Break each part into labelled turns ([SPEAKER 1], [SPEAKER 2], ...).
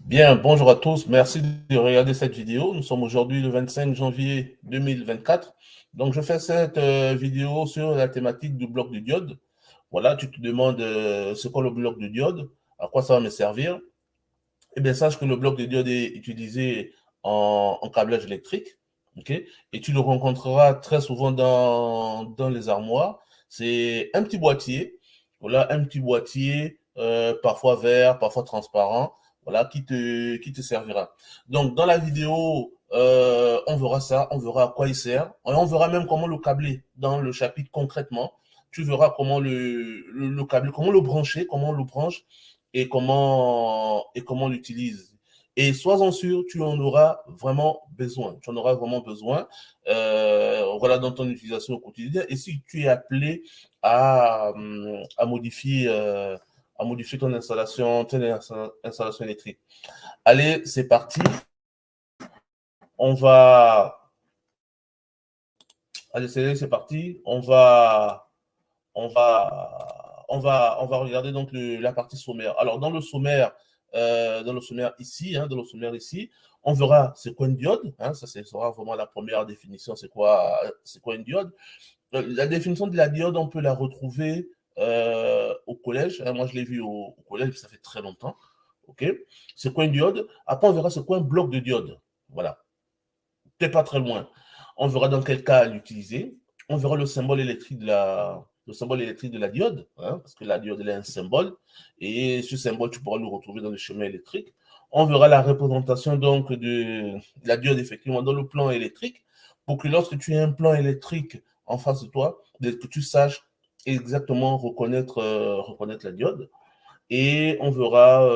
[SPEAKER 1] Bien, bonjour à tous. Merci de regarder cette vidéo. Nous sommes aujourd'hui le 25 janvier 2024. Donc, je fais cette vidéo sur la thématique du bloc de diode. Voilà, tu te demandes c'est quoi le bloc de diode, à quoi ça va me servir. Eh bien, sache que le bloc de diode est utilisé en câblage électrique. Ok. Et tu le rencontreras très souvent dans les armoires. C'est un petit boîtier. Voilà, un petit boîtier, parfois vert, parfois transparent. Voilà, qui te servira. Donc, dans la vidéo, on verra ça, on verra à quoi il sert. Et on verra même comment le câbler dans le chapitre concrètement. Tu verras comment le câbler, comment le brancher, comment on le branche et comment on l'utilise. Et sois-en sûr, tu en auras vraiment besoin. Tu en auras vraiment besoin voilà, dans ton utilisation au quotidien. Et si tu es appelé à, à modifier, euh, à modifier ton installation électrique. Allez, c'est parti. On va. Allez, c'est parti. On va regarder donc la partie sommaire. Alors, dans le sommaire ici, on verra c'est quoi une diode. Ça, sera vraiment la première définition. C'est quoi une diode? La définition de la diode, on peut la retrouver au collège. Moi, je l'ai vu au collège, ça fait très longtemps. OK? C'est quoi une diode? Après, on verra c'est quoi un bloc de diode. Voilà. Peut-être pas très loin. On verra dans quel cas l'utiliser. On verra le symbole électrique de la diode, parce que la diode elle a un symbole, et ce symbole, tu pourras le retrouver dans le schéma électrique. On verra la représentation donc de la diode effectivement dans le plan électrique, pour que lorsque tu as un plan électrique en face de toi, que tu saches exactement reconnaître la diode. Et on verra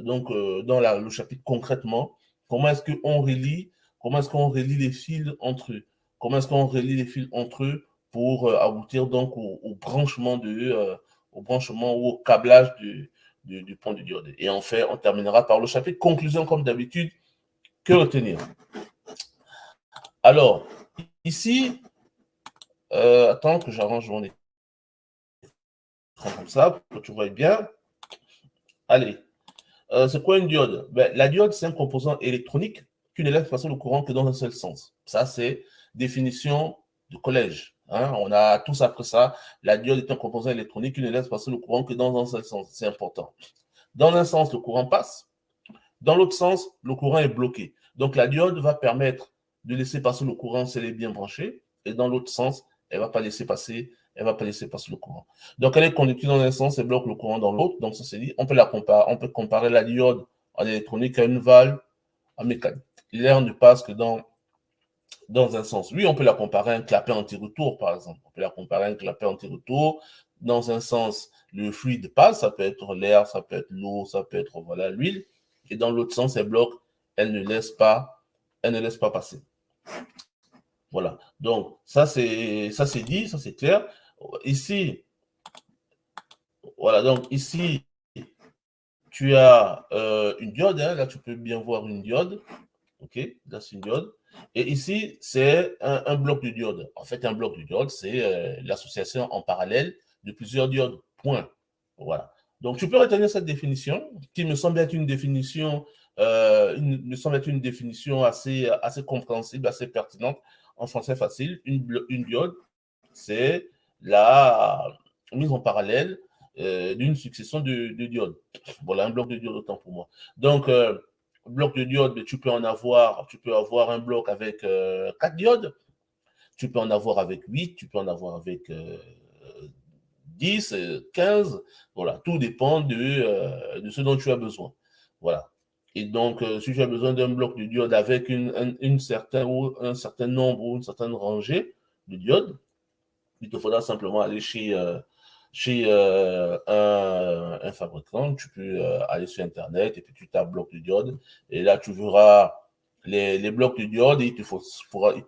[SPEAKER 1] donc dans le chapitre concrètement comment est-ce qu'on relie, comment est-ce qu'on relie les fils entre eux, comment est-ce qu'on relie les fils entre eux pour aboutir donc au branchement ou au câblage du pont de diode. Et enfin, on terminera par le chapitre conclusion comme d'habitude. Que retenir? Alors, ici, attends que j'arrange mon écran comme ça pour que tu vois bien. Allez, c'est quoi une diode? La diode, c'est un composant électronique qui ne laisse passer le courant que dans un seul sens. Ça, c'est définition de collège. On a tous appris ça. La diode est un composant électronique qui ne laisse passer le courant que dans un seul sens. C'est important. Dans un sens, le courant passe. Dans l'autre sens, le courant est bloqué. Donc, la diode va permettre de laisser passer le courant si elle est bien branchée. Et dans l'autre sens, elle ne va pas laisser passer le courant. Donc, elle est conductive dans un sens et bloque le courant dans l'autre. Donc, ça c'est dit. On peut comparer la diode en électronique à une valve en mécanique. L'air ne passe que dans un sens. Oui, on peut la comparer à un clapet anti-retour, par exemple. On peut la comparer à un clapet anti-retour. Dans un sens, le fluide passe, ça peut être l'air, ça peut être l'eau, ça peut être voilà l'huile. Et dans l'autre sens, elle bloque, elle ne laisse pas passer. Voilà. Donc, ça c'est dit, ça c'est clair. Ici, voilà, donc ici, tu as une diode, là tu peux bien voir une diode. OK, là c'est une diode. Et ici, c'est un bloc de diode. En fait, un bloc de diode, c'est l'association en parallèle de plusieurs diodes. Point. Voilà. Donc, tu peux retenir cette définition, qui me semble être une définition, assez compréhensible, assez pertinente, en français facile. Une diode, c'est la mise en parallèle d'une succession de diodes. Voilà, un bloc de diode autant pour moi. Donc, bloc de diode, tu peux avoir un bloc avec 4 diodes, tu peux en avoir avec 8, tu peux en avoir avec 10, 15, voilà, tout dépend de ce dont tu as besoin. Voilà. Et donc, si tu as besoin d'un bloc de diode avec un certain nombre ou une certaine rangée de diodes, il te faudra simplement aller chez un fabricant. Tu peux aller sur Internet et puis tu tapes bloc de diode. Et là, tu verras les blocs de diode et il te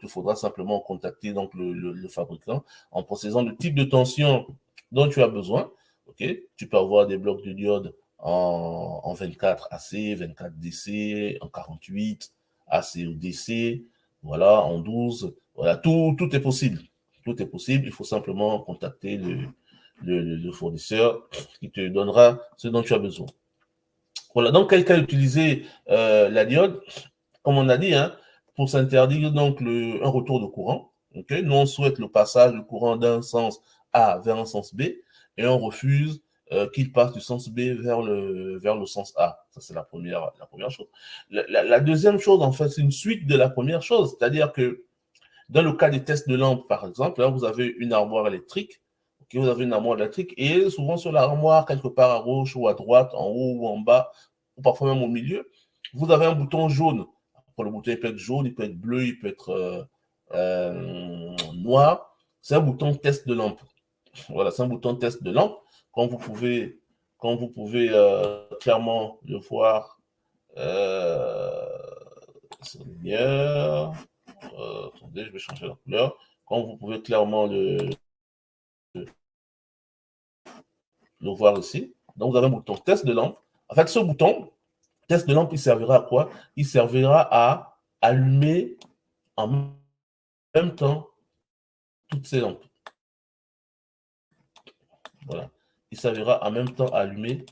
[SPEAKER 1] faudra simplement contacter donc le fabricant en précisant le type de tension dont tu as besoin. Okay. Tu peux avoir des blocs de diode en 24 AC, 24 DC, en 48 AC ou DC, voilà, en 12. Voilà, tout est possible. Tout est possible. Il faut simplement contacter le fournisseur qui te donnera ce dont tu as besoin. Voilà, donc quel cas utiliser la diode, comme on a dit, hein, pour s'interdire donc un retour de courant. Okay? Nous, on souhaite le passage du courant d'un sens A vers un sens B et on refuse qu'il passe du sens B vers le sens A. Ça, c'est la première chose. La deuxième chose, en fait, c'est une suite de la première chose. C'est-à-dire que dans le cas des tests de lampe, par exemple, là, vous avez une armoire électrique. Okay, vous avez une armoire électrique et souvent sur l'armoire, quelque part à gauche ou à droite, en haut ou en bas, ou parfois même au milieu, vous avez un bouton jaune. Le bouton il peut être jaune, il peut être bleu, il peut être noir. C'est un bouton test de lampe. Voilà, c'est un bouton test de lampe. Quand vous pouvez, clairement le voir sur lumière. Attendez, je vais changer la couleur. Quand vous pouvez clairement le voir ici. Donc, vous avez un bouton test de lampe. En fait, ce bouton test de lampe, il servira à quoi? Il servira à allumer en même temps toutes ces lampes. Voilà. Il servira en même temps à allumer.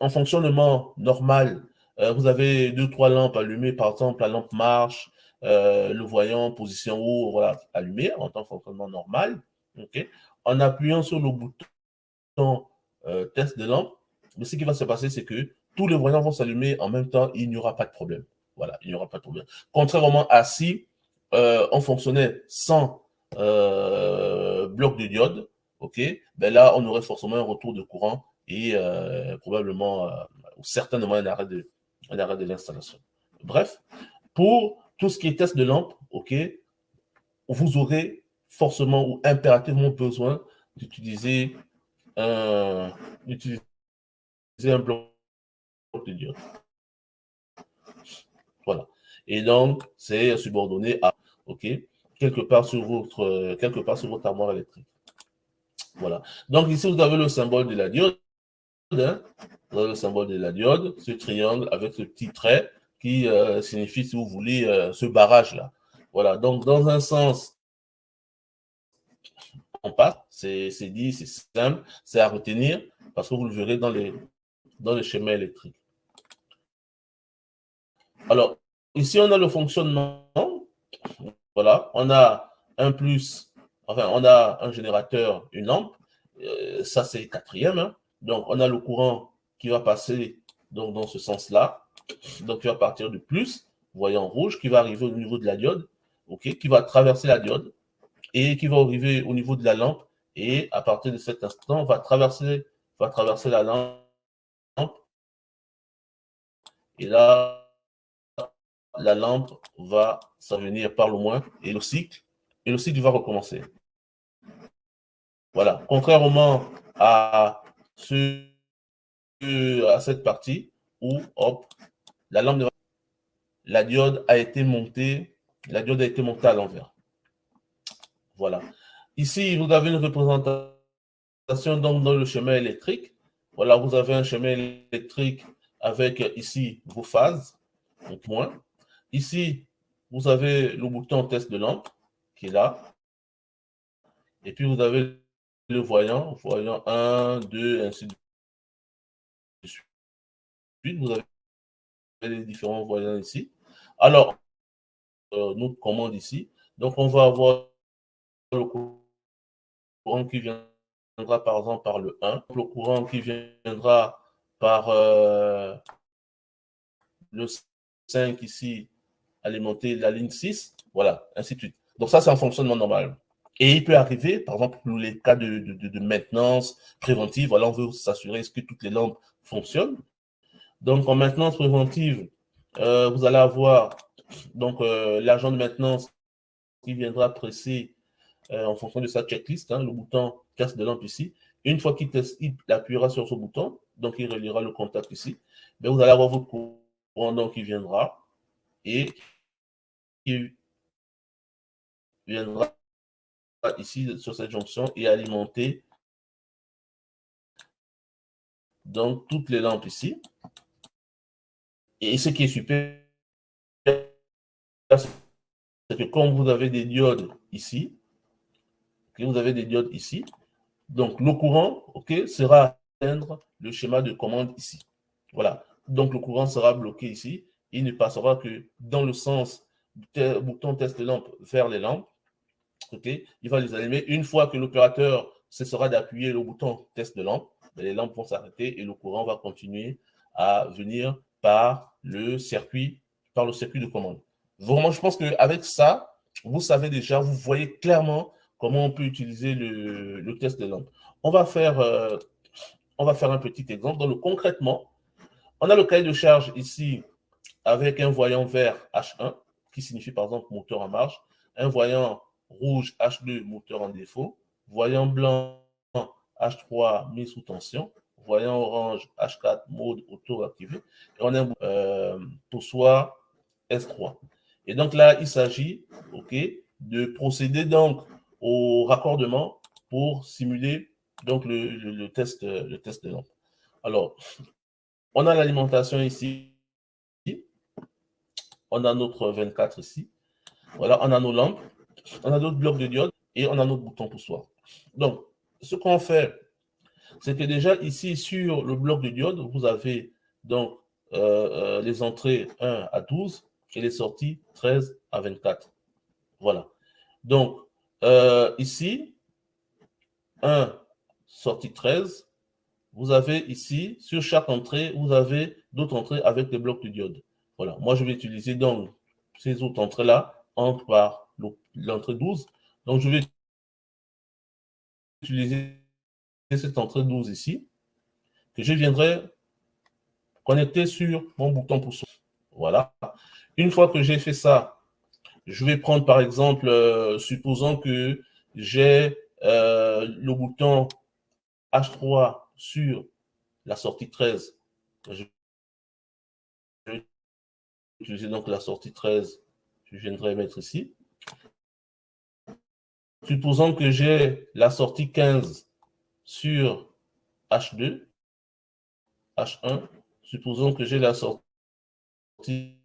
[SPEAKER 1] En fonctionnement normal, vous avez 2-3 lampes allumées. Par exemple, la lampe marche, le voyant, position haut, voilà, allumé en temps de fonctionnement normal. Okay. En appuyant sur le bouton test de lampe, mais ce qui va se passer, c'est que tous les voyants vont s'allumer en même temps et il n'y aura pas de problème. Voilà, il n'y aura pas de problème. Contrairement à si on fonctionnait sans bloc de diode, ok, ben là, on aurait forcément un retour de courant et probablement, ou certainement un arrêt de l'installation. Bref, pour tout ce qui est test de lampe, ok, vous aurez forcément ou impérativement besoin d'utiliser un bloc de diode. Voilà. Et donc, c'est subordonné à, OK, quelque part sur votre armoire électrique. Voilà. Donc, ici, vous avez le symbole de la diode. Hein, vous avez le symbole de la diode, ce triangle avec ce petit trait qui signifie, si vous voulez, ce barrage-là. Voilà. Donc, dans un sens, on passe. C'est dit, c'est simple, c'est à retenir parce que vous le verrez dans les schémas électriques. Alors, ici, on a le fonctionnement. Voilà, on a un plus, enfin, on a un générateur, une lampe. Ça, c'est le quatrième. Hein. Donc, on a le courant qui va passer donc, dans ce sens-là. Donc, il va partir du plus, voyant rouge, qui va arriver au niveau de la diode, okay, qui va traverser la diode et qui va arriver au niveau de la lampe. Et à partir de cet instant, va traverser la lampe. Et là, la lampe va s'avenir par le moins et le cycle va recommencer. Voilà. Contrairement à cette partie où, hop, la lampe de la diode a été montée à l'envers. Voilà. Ici, vous avez une représentation donc dans le schéma électrique. Voilà, vous avez un schéma électrique avec ici vos phases, donc moins. Ici, vous avez le bouton test de lampe qui est là. Et puis, vous avez le voyant 1, 2, ainsi de suite. Vous avez les différents voyants ici. Alors, notre commande ici. Donc, on va avoir le courant qui viendra par exemple par le 1, le courant qui viendra par le 5 ici, alimenter la ligne 6, voilà, ainsi de suite. Donc, ça, c'est un fonctionnement normal. Et il peut arriver, par exemple, pour les cas de maintenance préventive, voilà, on veut s'assurer que toutes les lampes fonctionnent. Donc, en maintenance préventive, vous allez avoir donc l'agent de maintenance qui viendra presser en fonction de sa checklist, hein, le bouton casse de lampe ici. Une fois qu'il appuiera sur ce bouton, donc il reliera le contact ici, mais vous allez avoir votre courant donc qui viendra et qui viendra ici sur cette jonction et alimenter donc toutes les lampes ici. Et ce qui est super, c'est que comme vous avez des diodes ici, donc le courant, ok, sera atteindre le schéma de commande ici. Voilà. Donc, le courant sera bloqué ici. Il ne passera que dans le sens du bouton test lampe vers les lampes. Okay, il va les allumer. Une fois que l'opérateur cessera d'appuyer le bouton test de lampe, les lampes vont s'arrêter et le courant va continuer à venir par le circuit de commande. Vraiment, je pense qu'avec ça, vous savez déjà, vous voyez clairement comment on peut utiliser le test de lampe. On va faire un petit exemple. Donc, concrètement, on a le cahier de charge ici avec un voyant vert H1, qui signifie par exemple moteur en marche, un voyant rouge H2, moteur en défaut, voyant blanc H3 mis sous tension, voyant orange H4 mode auto-activé, et on a un poussoir S3. Et donc là, il s'agit de procéder donc au raccordement pour simuler donc le test de lampe. Alors, on a l'alimentation ici, on a notre 24 ici, voilà, on a nos lampes, on a d'autres blocs de diode et on a notre bouton poussoir. Donc, ce qu'on fait, c'est que déjà ici, sur le bloc de diode, vous avez donc les entrées 1 à 12 et les sorties 13 à 24. Voilà. Donc, ici, 1, sortie 13, vous avez ici, sur chaque entrée, vous avez d'autres entrées avec des blocs de diode. Voilà. Moi, je vais utiliser donc ces autres entrées-là, entre par l'entrée 12. Donc, je vais utiliser cette entrée 12 ici, que je viendrai connecter sur mon bouton poussoir. Voilà. Une fois que j'ai fait ça, je vais prendre par exemple, supposons que j'ai le bouton H3 sur la sortie 13. Je vais utiliser donc la sortie 13, je viendrai mettre ici. Supposons que j'ai la sortie 15 sur H2, H1. Supposons que j'ai la sortie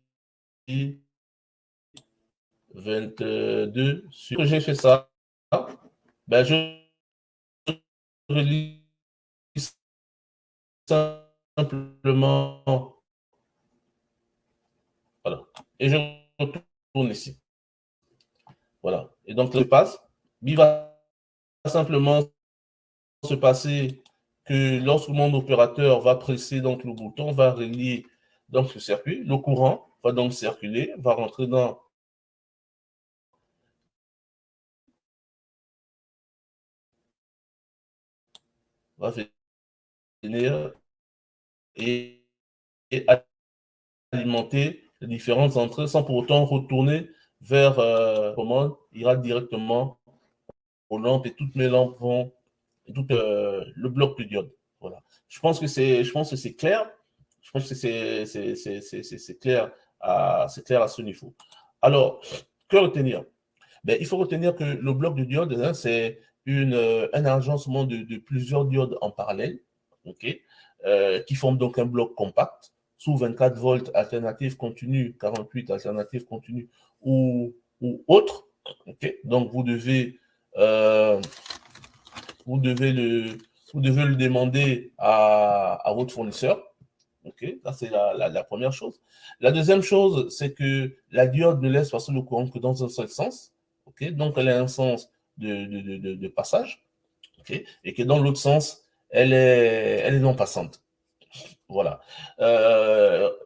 [SPEAKER 1] 22 sur... Que j'ai fait ça, ben je relis simplement, voilà, et je retourne ici. Voilà. Et donc, le passe, il va simplement se passer que lorsque mon opérateur va presser donc le bouton, va relier donc le circuit, le courant va donc circuler, va rentrer dans va venir et alimenter les différentes entrées sans pour autant retourner vers commande, il ira directement aux lampes et toutes mes lampes vont tout le bloc de diode. Voilà. Je pense que c'est clair. Je pense que c'est clair c'est clair à ce niveau. Alors, que retenir? Ben, il faut retenir que le bloc de diode, hein, c'est un agencement de plusieurs diodes en parallèle, okay, qui forment donc un bloc compact sous 24 volts alternative continue, 48 alternative continue ou autre. Okay. Donc, euh, vous devez le demander à votre fournisseur. Okay, ça, c'est la première chose. La deuxième chose, c'est que la diode ne laisse passer le courant que dans un seul sens. Okay, donc, elle a un sens de passage. Okay, et que dans l'autre sens, elle est non passante. Voilà.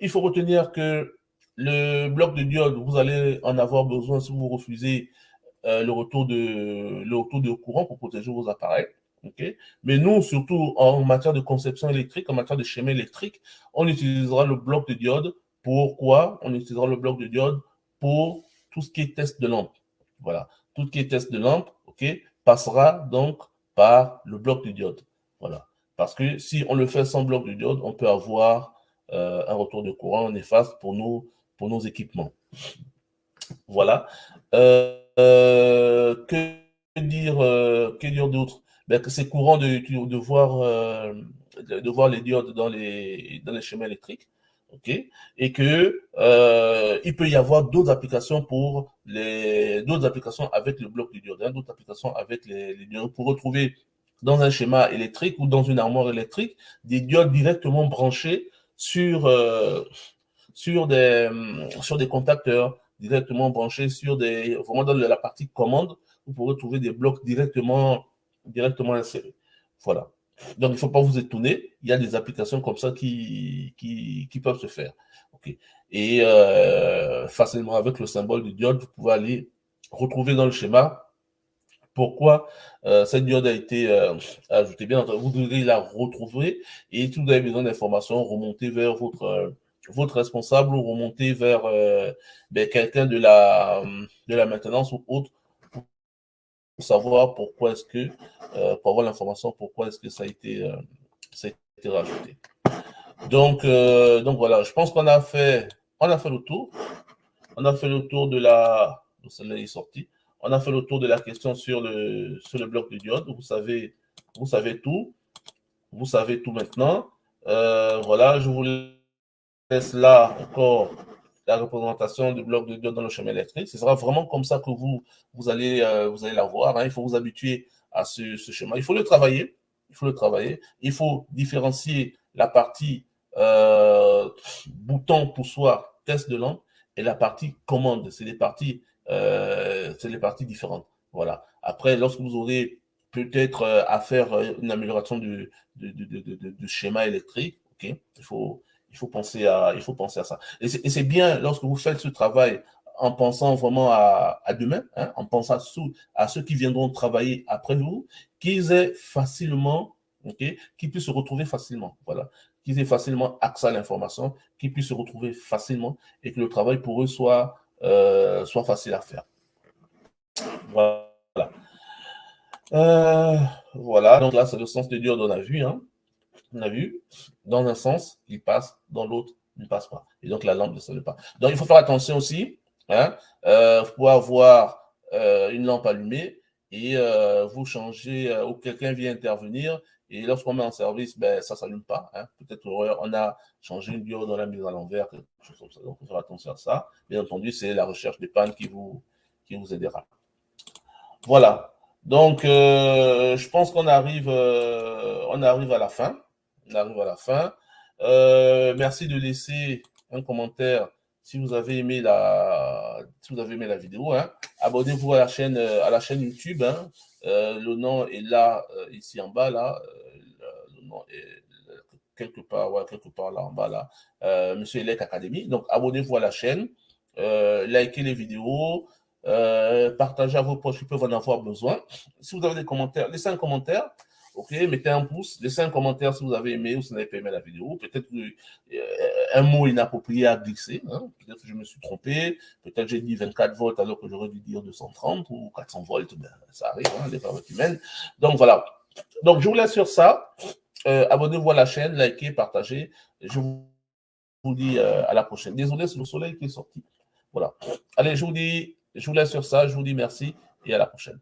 [SPEAKER 1] Il faut retenir que le bloc de diode, vous allez en avoir besoin si vous refusez le retour de courant pour protéger vos appareils. Okay. Mais nous, surtout en matière de conception électrique, en matière de schéma électrique, on utilisera le bloc de diode. Pourquoi? On utilisera le bloc de diode pour tout ce qui est test de lampe. Voilà. Tout ce qui est test de lampe, okay, passera donc par le bloc de diode. Voilà. Parce que si on le fait sans bloc de diode, on peut avoir un retour de courant néfaste pour nos équipements. Voilà. Que dire d'autre? Ben, que c'est courant de voir les diodes dans les schémas électriques. Okay, et que il peut y avoir d'autres applications d'autres applications avec le bloc de diode, hein, d'autres applications avec les diodes pour retrouver dans un schéma électrique ou dans une armoire électrique des diodes directement branchées sur des contacteurs directement branchés vraiment dans la partie commande, vous pourrez trouver des blocs directement insérés. Voilà. Donc, il ne faut pas vous étonner. Il y a des applications comme ça qui peuvent se faire. Okay. Et facilement, avec le symbole de diode, vous pouvez aller retrouver dans le schéma pourquoi cette diode a été ajoutée. Bien entendu, vous devrez la retrouver et si vous avez besoin d'informations, remontez vers votre responsable ou remonter vers quelqu'un de la maintenance ou autre pour savoir pourquoi est-ce que, pour avoir l'information, pourquoi est-ce que ça a été rajouté. Donc voilà, je pense qu'on a fait le tour. On a fait le tour de la... Celle-là est sortie. On a fait le tour de la question sur le bloc de diode. Vous savez tout. Vous savez tout maintenant. Voilà, je vous laisse là encore la représentation du bloc de diode dans le schéma électrique. Ce sera vraiment comme ça que vous allez la voir. Hein. Il faut vous habituer à ce schéma. Il faut le travailler. Il faut différencier la partie bouton poussoir test de lampe et la partie commande. C'est des parties différentes. Voilà. Après, lorsque vous aurez peut-être à faire une amélioration du schéma électrique, ok, il faut penser à ça. Et c'est bien lorsque vous faites ce travail en pensant vraiment à demain, hein, en pensant à ceux qui viendront travailler après vous, qu'ils aient facilement, okay, qu'ils puissent se retrouver facilement. Voilà. Qu'ils aient facilement accès à l'information, qu'ils puissent se retrouver facilement et que le travail pour eux soit facile à faire. Voilà. Voilà, donc là, c'est le sens de diode, on a vu. Hein. On a vu, dans un sens, il passe, dans l'autre, il ne passe pas. Et donc, la lampe ne s'allume pas. Donc, il faut faire attention aussi. Hein, vous pouvez avoir une lampe allumée et vous changez, ou quelqu'un vient intervenir et lorsqu'on met en service, ça ne s'allume pas. Hein. Peut-être on a changé une diode, on l'a mise à l'envers, quelque chose comme ça. Donc, il faut faire attention à ça. Bien entendu, c'est la recherche des pannes qui vous aidera. Voilà. Donc, je pense qu'on arrive à la fin. Merci de laisser un commentaire si vous avez aimé la vidéo. Hein. Abonnez-vous à la chaîne YouTube. Hein. Le nom est là, ici en bas, là. Le nom est quelque part là en bas, là. Monsieur Elec Academy. Donc, abonnez-vous à la chaîne. Likez les vidéos. Partagez à vos proches qui peuvent en avoir besoin. Si vous avez des commentaires, laissez un commentaire. Ok, mettez un pouce, laissez un commentaire si vous avez aimé ou si vous n'avez pas aimé la vidéo. Peut-être un mot inapproprié à glisser. Hein. Peut-être que je me suis trompé. Peut-être que j'ai dit 24 volts alors que j'aurais dû dire 230 ou 400 volts. Ça arrive, hein, les paroles humaines. Donc voilà. Donc je vous laisse sur ça. Abonnez-vous à la chaîne, likez, partagez. Je vous dis à la prochaine. Désolé, c'est le soleil qui est sorti. Voilà. Allez, je vous laisse sur ça. Je vous dis merci et à la prochaine.